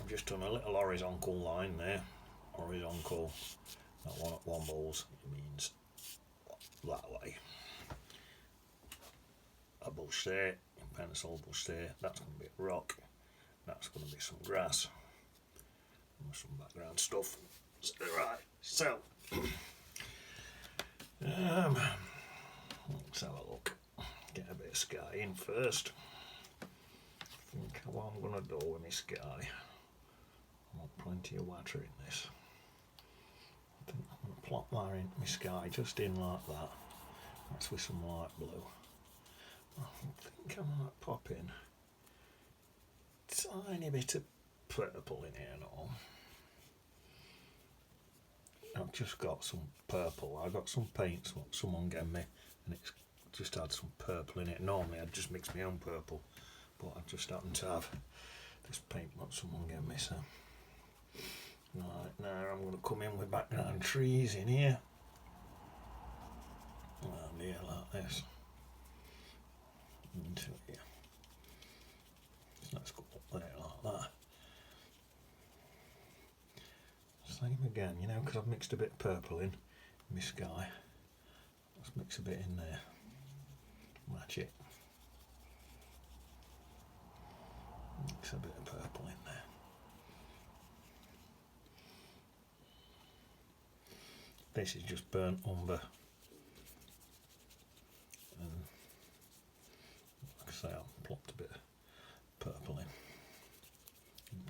I've just done a little horizontal line there. Horizontal, not one at one balls, it means that way. A bush there, pencil bush there, that's going to be a rock, that's going to be some grass, and some background stuff. Right, so let's have a look. Get a bit of sky in first. Think what I'm going to do with my sky. I want plenty of water in this. I think I'm going to plop that in my sky just in like that. That's with some light blue. I think I might pop in a tiny bit of purple in here and all. I've just got some purple. I got some paints what someone gave me, and it's just had some purple in it. Normally I'd just mix my own purple, but I just happened to have this paint what someone gave me. So right, now I'm going to come in with background trees in here, around here like this, into here. So let's go up there like that. Same again, you know, because I've mixed a bit of purple in my sky. Let's mix a bit in there. Match it. Mix a bit of purple in there. This is just burnt umber. And like I say, I've plopped a bit of purple in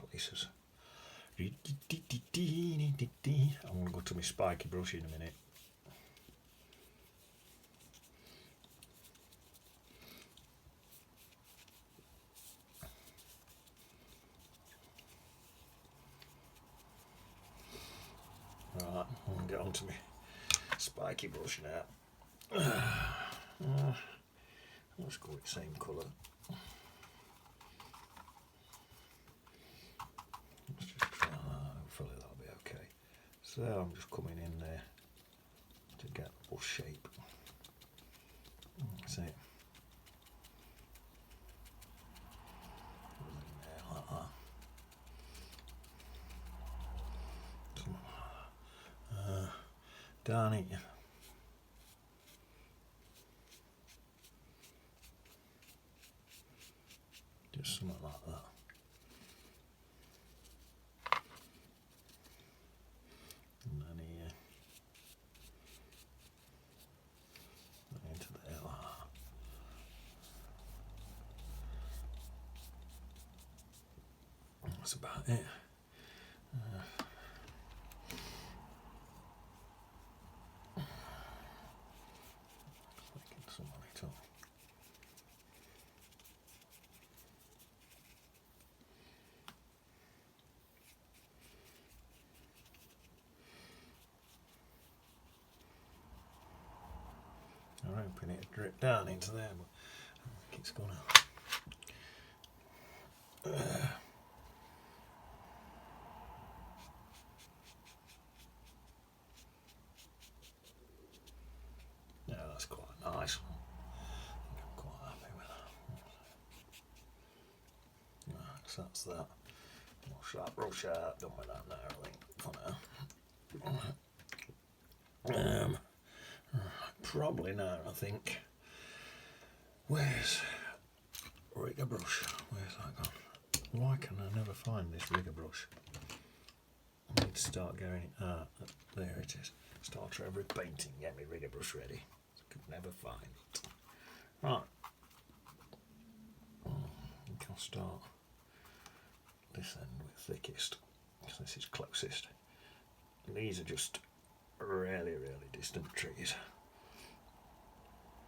places. I'm going to go to my spiky brush in a minute. Right, I'm going to get onto my spiky brush now. Let's go with the same colour. Let's just try that, hopefully that'll be okay. So I'm just coming in there to get the bush shape. That's it. In there like that. Darn it. Just something like that. And then here. Into there like that. That's about it. Some on it up. I'm hoping it drip down into there, but I don't think it's gonna. Yeah, that's quite nice. I'm quite happy with that. Right, so that's that. Wash that brush out, done with that now, I think, for now. Probably now, I think. Where's rigger brush? Where's that gone? Why can I never find this rigger brush? I need to start going. There it is. Start every painting, get my rigger brush ready. I could never find it. Right. I think I'll start this end with thickest, because this is closest. And these are just really, really distant trees.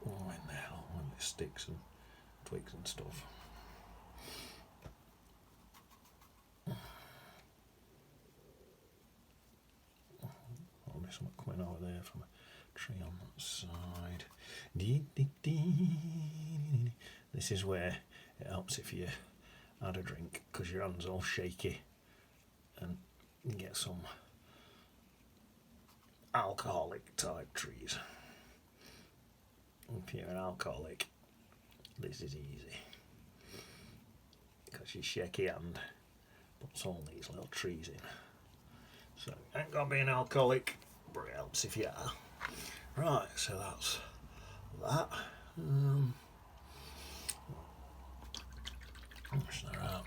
All in there, all with sticks and twigs and stuff. Oh, there's something coming over there from a tree on that side. This is where it helps if you had a drink, because your hand's all shaky, and you get some alcoholic type trees. If you're an alcoholic, this is easy, because your shaky hand puts all these little trees in. So it ain't got to be an alcoholic, but it helps if you are. Right, so that's that. That's that out.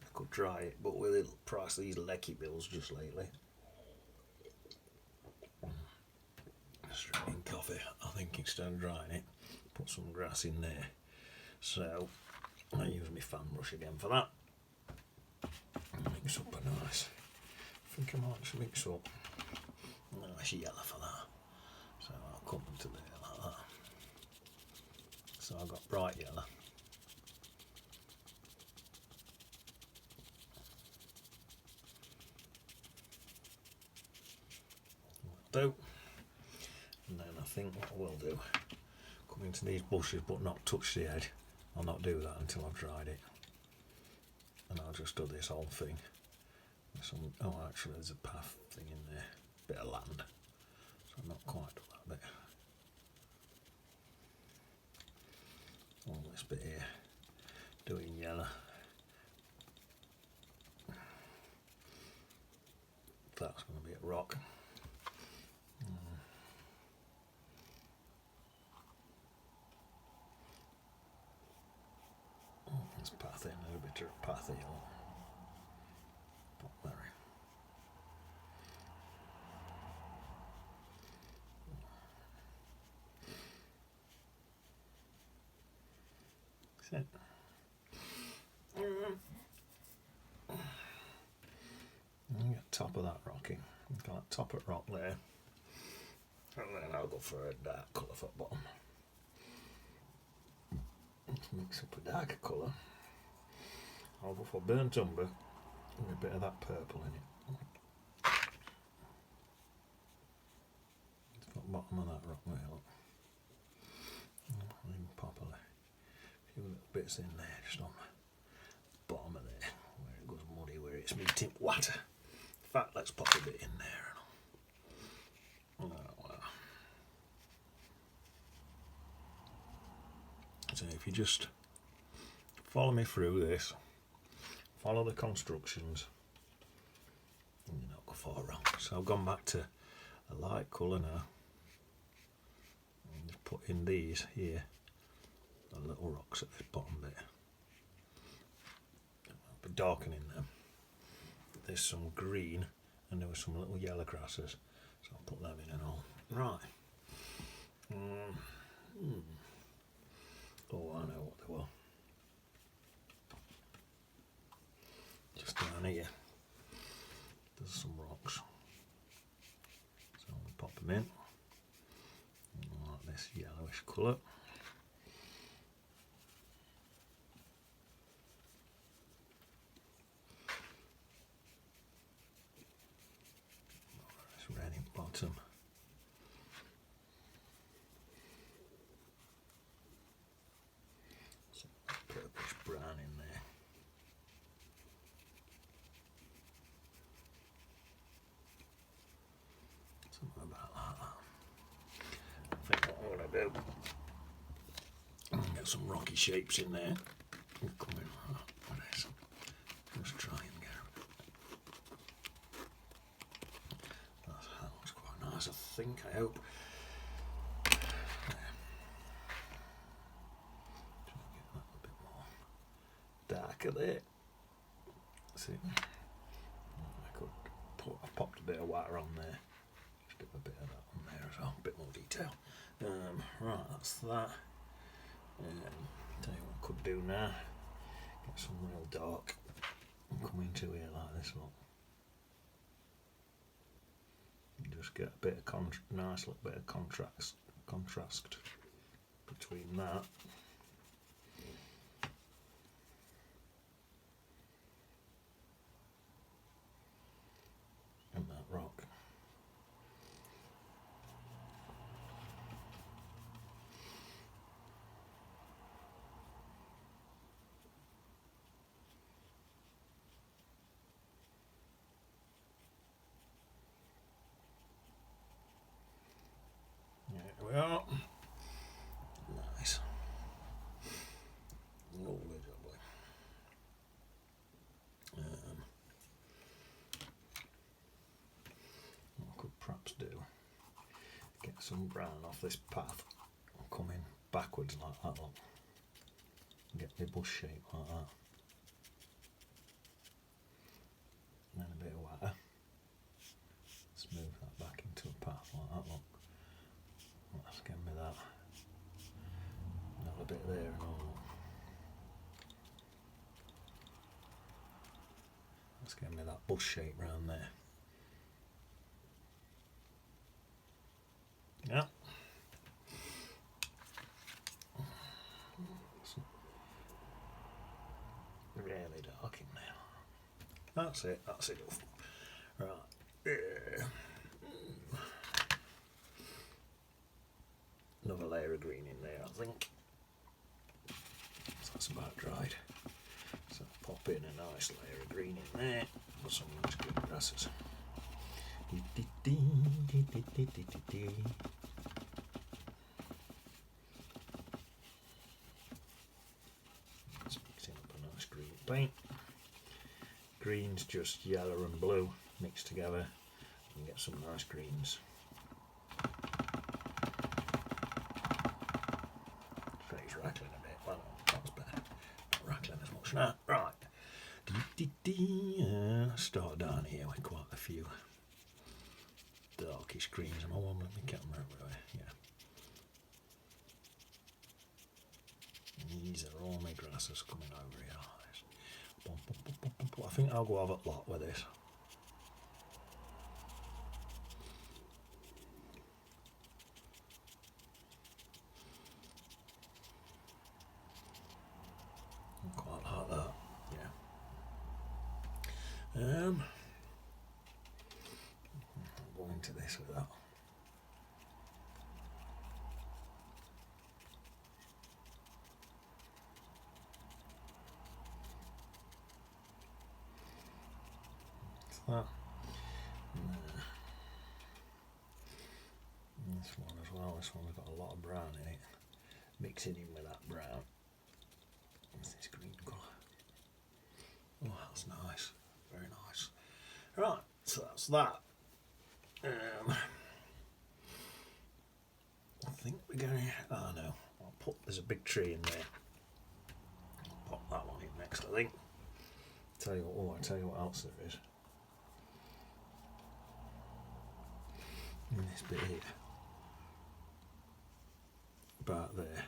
I could try it, but with the price of these lecky bills just lately. Straight in coffee. I think instead of drying it, put some grass in there. So I use my fan brush again for that. Mix up a nice. I think I might just mix up a nice yellow for that. So I'll come into there like that. So I've got bright yellow. Do. And then I think what I will do, come into these bushes but not touch the head. I'll not do that until I've dried it. And I'll just do this whole thing. Oh, actually there's a path thing in there, bit of land. So I've not quite done that bit. All this bit here, doing yellow. That's going to be a rock. There's path in, a bit of path here. Blackberry. That's it. Get top of that rocking. Got that top of rock there. And then I'll go for a dark colour for the bottom. Let's mix up a darker colour. I'll go for burnt umber with a bit of that purple in it. It's got the bottom of that rock there, look. And properly. A few little bits in there, just on the bottom of there, where it goes muddy, where it's meeting water. In fact, let's pop a bit in there. So if you just follow me through this, follow the constructions, and you're not go far wrong. So I've gone back to a light colour now, and just put in these here, the little rocks at the bottom bit. I'll be darkening them. There's some green, and there were some little yellow grasses, so I'll put them in and all. Right. Oh, I know what they were. Just down here, there's some rocks. So I'll pop them in. Like this yellowish colour. This red in bottom. Purplish brown in there. Something about that. I think what I'm going to do, get some rocky shapes in there. Come in like that. Just try and get that looks quite nice, I think, I hope. Darker there. See, I popped a bit of water on there. Just dip a bit of that on there as well. A bit more detail. Right, that's that. Tell you what I could do now. Get some real dark and come into here like this one. Just get a bit of nice little bit of contrast between that. And that rock. There we are. Nice. Lovely, lovely. some brown off this path. I'm coming backwards like that, look. Get the bush shape like that. And then a bit of water. Smooth that back into a path like that, look. Let's get me that. Another bit there and all. Let's get me that bush shape round there. Yeah. Really dark in there. That's it. Right. Another layer of green in there, I think. So that's about dried. So pop in a nice layer of green in there. Put some nice green grasses. Just mixing up a nice green paint. Green's just yellow and blue mixed together. You get some nice greens. It's rattling a bit. Well, that's better. Not rattling as much now. Right. Start down here with quite a few darkish greens. Am I on with my camera? Yeah. These are all my grasses coming over here. I think I'll go have a lot with this. Quite like that, yeah. I'll go into this with that. That. And this one as well. This one's got a lot of brown in it. Mixing in with that brown. What's this green colour? Oh, that's nice. Very nice. Right, so that's that. I think we're going to... Oh no, there's a big tree in there. I'll pop that one in next, I think. I'll tell you what else there is. In this bit here. About there.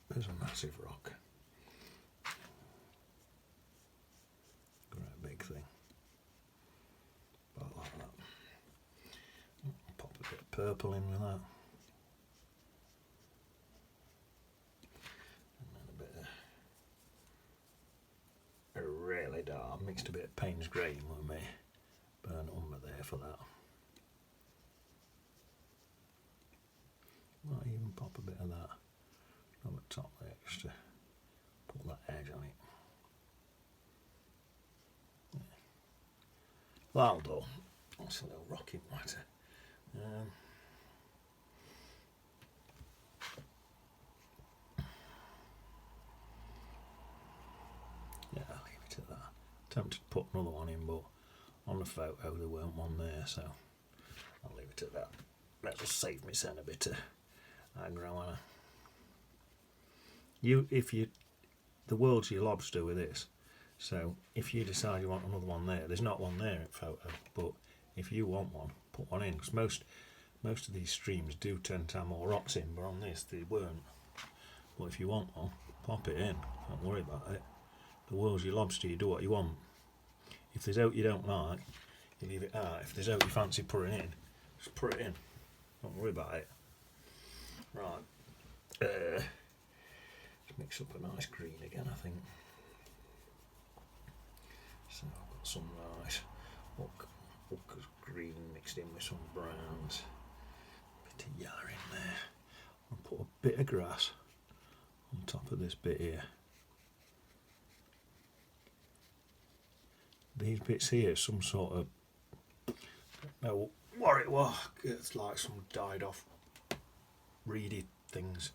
There's a massive rock. Great big thing. About like that. Pop a bit of purple in with that. And then a bit of really dark, mixed a bit of Payne's grey in with me. Burn umber there for that. Might even pop a bit of that on the top there just to put that edge on it. Yeah. That'll do. That's a little rocky matter. Yeah, I'll leave it at that. Tempted to put another one in, but on the photo there weren't one there, so I'll leave it at that. That'll save me sending a bit of aggro on her. The world's your lobster with this. So if you decide you want another one there's not one there in photo, but if you want one, put one in. Because most of these streams do tend to have more rocks in, but on this they weren't. But if you want one, pop it in. Don't worry about it. The world's your lobster. You do what you want. If there's out you don't like, you leave it out. If there's out you fancy putting in, just put it in. Don't worry about it. Right. Let's mix up a nice green again, I think. So I've got some nice ochre's green mixed in with some browns. Bit of yellow in there. I'll put a bit of grass on top of this bit here. These bits here, some sort of, I don't know what it was. It's like some dyed off reedy things.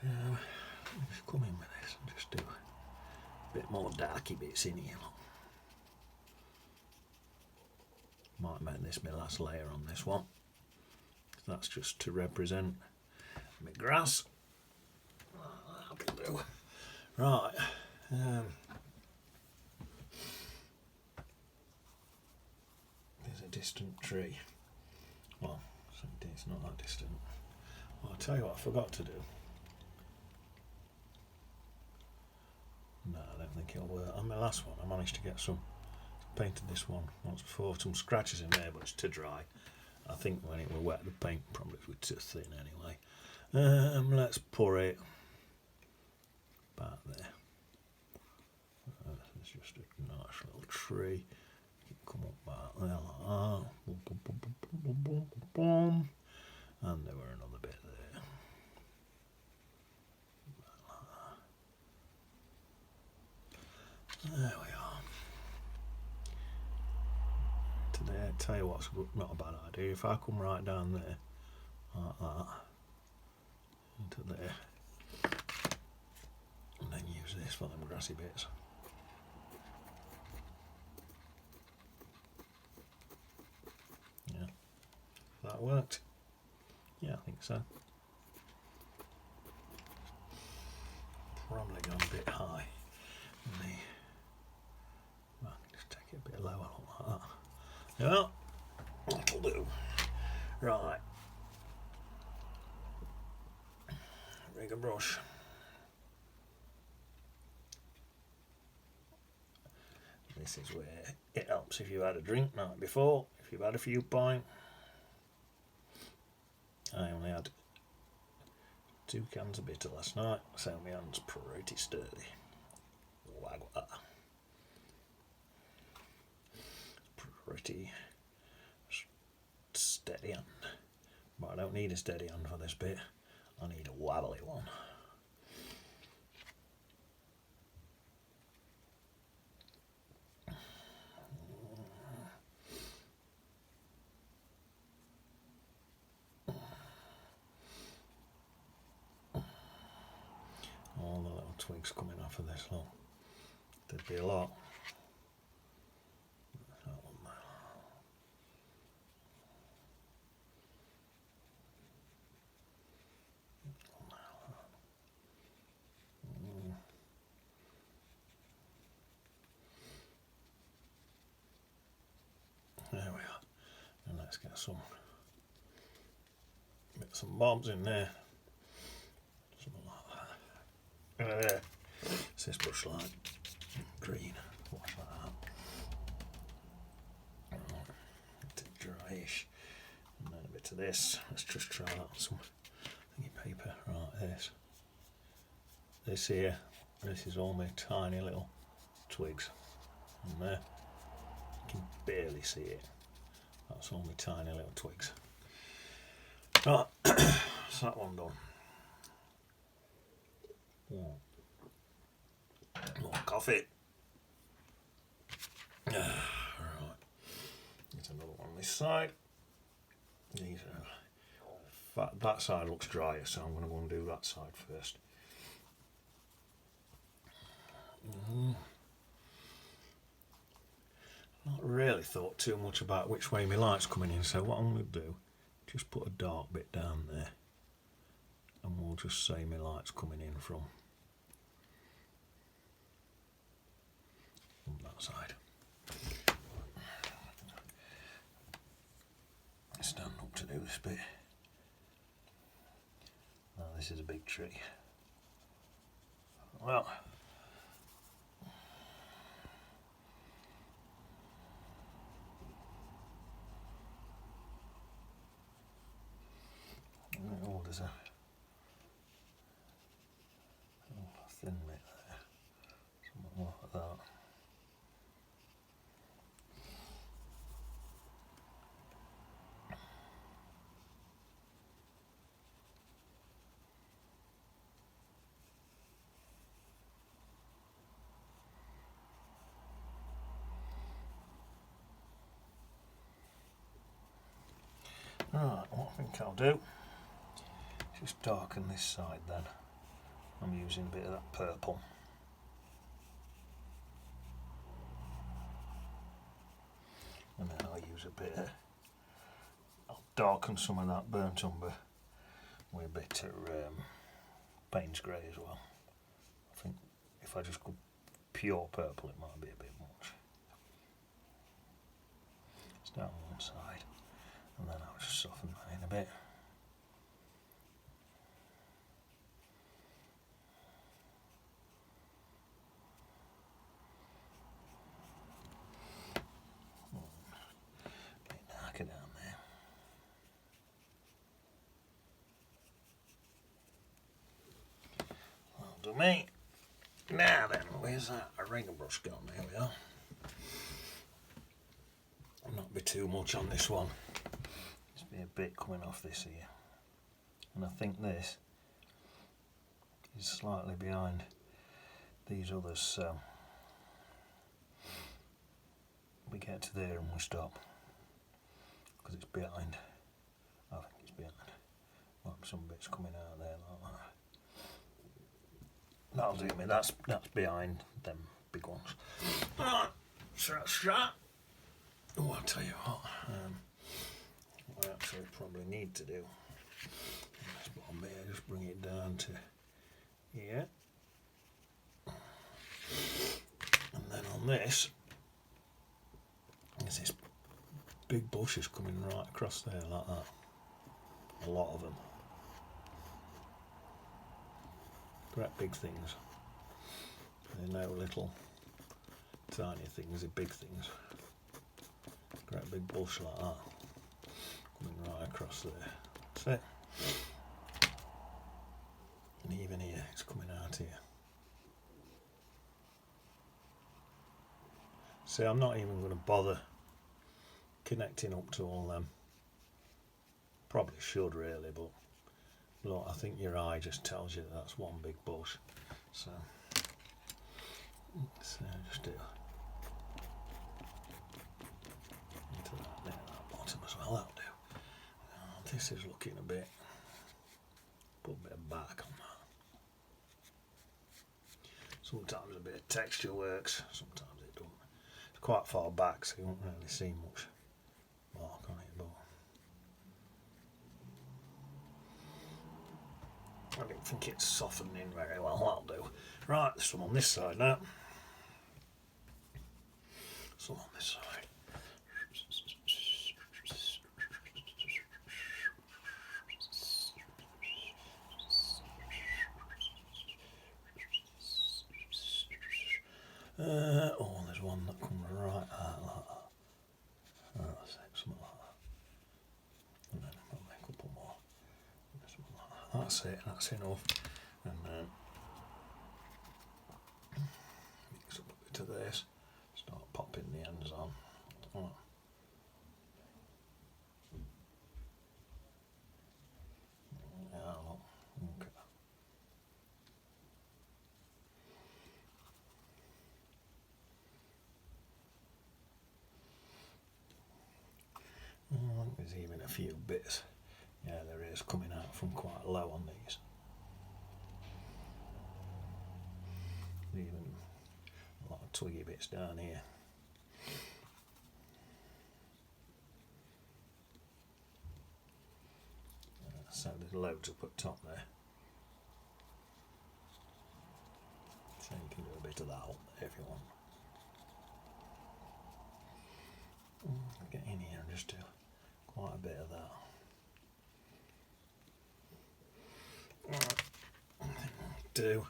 Just come in with this and just do a bit more darky bits in here. Might make this my last layer on this one. That's just to represent my grass. That'll do. Right. There's a distant tree. Well, it's not that distant. Well, I'll tell you what I forgot to do. No, I don't think it'll work. On my last one, I managed to get some. Painted this one once before, some scratches in there, but it's too dry. I think when it was wet, the paint probably was too thin anyway. Let's pour it about there. It's just a nice little tree. Come up about there like that. And there were another bit there. There we are. Today, I tell you what's not a bad idea. If I come right down there, like that, into there, and then use this for them grassy bits. Yeah, that worked. Yeah, I think so. Probably gone a bit high. Well, I can just take it a bit lower like that. Yeah, that'll do. Right. Rig a brush. This is where it helps if you've had a drink night before, if you've had a few pints. I only had 2 cans of bitter last night, so my hand's pretty sturdy. Wagwa. Pretty steady hand. But I don't need a steady hand for this bit. I need a wobbly one. All the little twigs coming off of this, look. There'd be a lot. There we are. And let's get some bits and bobs in there. Something like that. There. It's this bush light. Green. Watch that out. It's dryish. And then a bit of this. Let's just try that on some thingy paper. Right, this here. This is all my tiny little twigs. And there. You can barely see it. That's all my tiny little twigs. Right, so that one done. More coffee. Right, there's another one on this side. These are, that side looks drier, so I'm going to go and do that side first. Not really thought too much about which way my light's coming in, so what I'm going to do, just put a dark bit down there, and we'll just say my light's coming in from that side. Stand up to do this bit. Now this is a big tree. Well, oh, there's a thin bit there, something like that. Right, what I think I'll do, just darken this side then. I'm using a bit of that purple. And then I'll use a bit of darken some of that burnt umber with a bit of Payne's grey as well. I think if I just go pure purple it might be a bit much. Start on one side and then I'll just soften that in a bit. Down there. That'll do me. Now then, where's that eraser brush gone? There we are. I'll not be too much on this one. Just be a bit coming off this here. And I think this is slightly behind these others, so we get to there and we stop. Because it's behind. I think it's behind. Well, some bits coming out there like that. That'll do me. That's behind them big ones. Right, so that's that. Oh, I'll tell you what I actually probably need to do. This bottom there, just bring it down to here. And then on this, is this big bushes coming right across there like that. A lot of them. Great big things. They're no little tiny things, they're big things. Great big bush like that. Coming right across there. That's it. And even here, it's coming out here. See, I'm not even going to bother connecting up to all them. Probably should really, but look, I think your eye just tells you that that's one big bush. So just do into that there, that bottom as well. That'll do. This is looking a bit. Put a bit of back on that. Sometimes a bit of texture works. Sometimes it doesn't. It's quite far back, so you won't really see much mark on it, but I don't think it's softening very well. That'll do. Right, there's some on this side now. Some on this side. Oh, there's one that comes right out like that. Oh, that's it, something like that. And then I'll make a couple more. That's it, that's enough. And then mix up a bit of this. Start popping the ends on. Oh. Yeah, look. Okay. There's even a few bits. Yeah, there is coming out from quite low on these. Even a lot of twiggy bits down here. So there's loads up at top there. So you can do a bit of that up there if you want. Get in here and just do quite a bit of that. I think we'll do.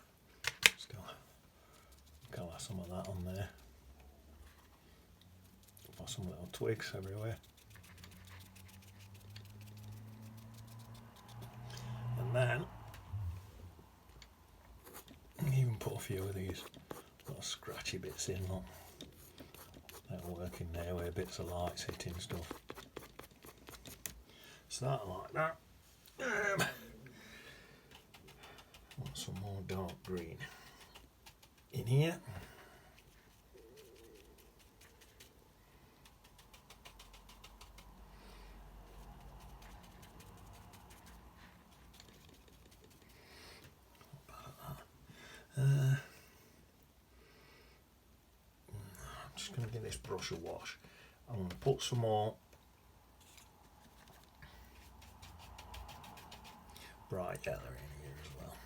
Just colour some of that on there. Got some little twigs everywhere. And then even put a few of these little scratchy bits in, look. That'll work in there where bits of light's hitting stuff. Start like that. Want some more dark green in here. I'm just going to give this brush a wash. I'm going to put some more bright yellow in here as well.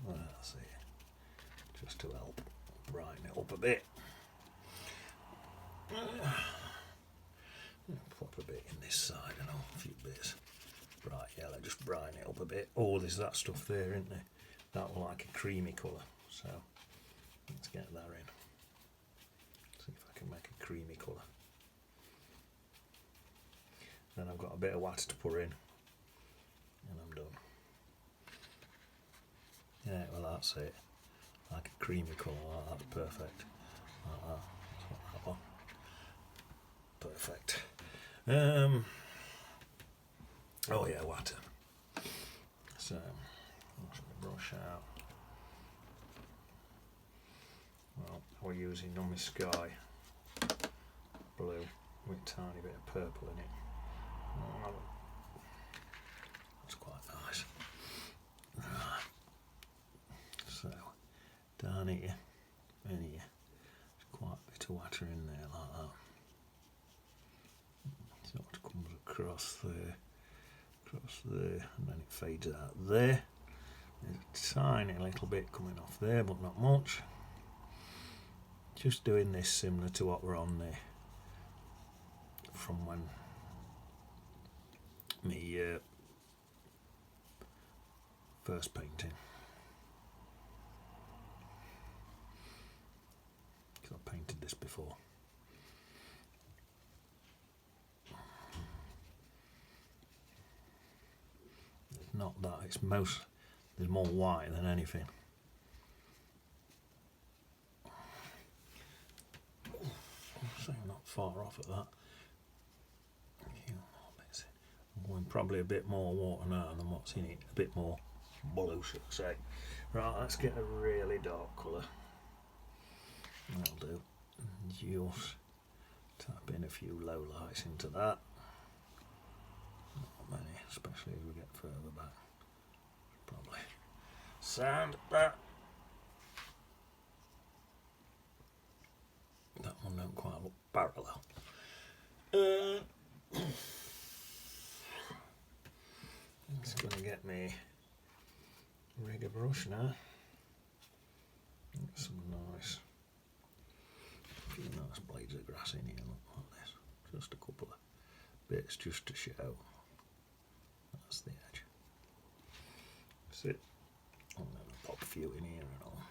Well, that's it. Just to help brighten it up a bit. Pop a bit in this side and all, a few bits. Bright yellow, just brighten it up a bit. Oh, there's that stuff there, isn't there? That will like a creamy colour. So let's get that in. See if I can make a creamy colour. Then I've got a bit of water to pour in, and I'm done. Yeah, well that's it. Like a creamy colour, like that's perfect. Like that. That's what that one. Perfect. Oh yeah, water. So wash the brush out. Well, we're using on my sky blue with a tiny bit of purple in it. Oh, that's quite nice. Right. So down here and here, there's quite a bit of water in there like that. So it comes across there, and then it fades out there. There's a tiny little bit coming off there, but not much. Just doing this similar to what we're on there from when me first painting. Because I painted this before. It's not that, it's there's more white than anything. So I'm not far off at that. I'm going probably a bit more water now than what's in it, a bit more blue, should I say. Right, let's get a really dark colour. That'll do. And just tap in a few low lights into that. Not many, especially as we get further back. Probably sand that. That one don't quite look parallel. It's going to get me rigger brush now. Get some nice, a few nice blades of grass in here, look like this. Just a couple of bits just to show. That's the edge. That's it. I'm going to pop a few in here and all.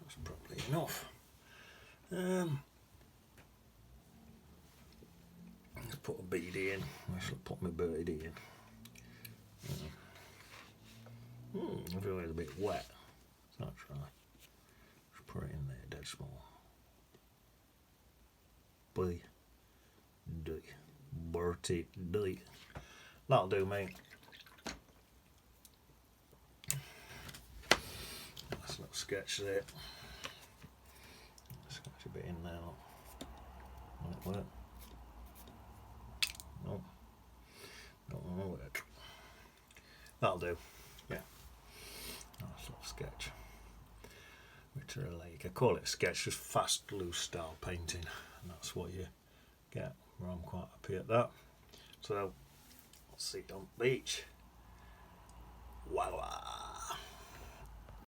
That's probably enough. Let's put a beady in. I shall put my birdie in. I feel it's a bit wet. That's right. Just put it in there dead small. B D Bertie D. That'll do, mate. Nice little sketch there. Sketch a bit in there. Will it work? No. Don't want to work. That'll do. Yeah. Nice little sketch. Which are like, I call it a sketch, just fast, loose style painting. And that's what you get. Well, I'm quite happy at that. So, I'll see you on the beach.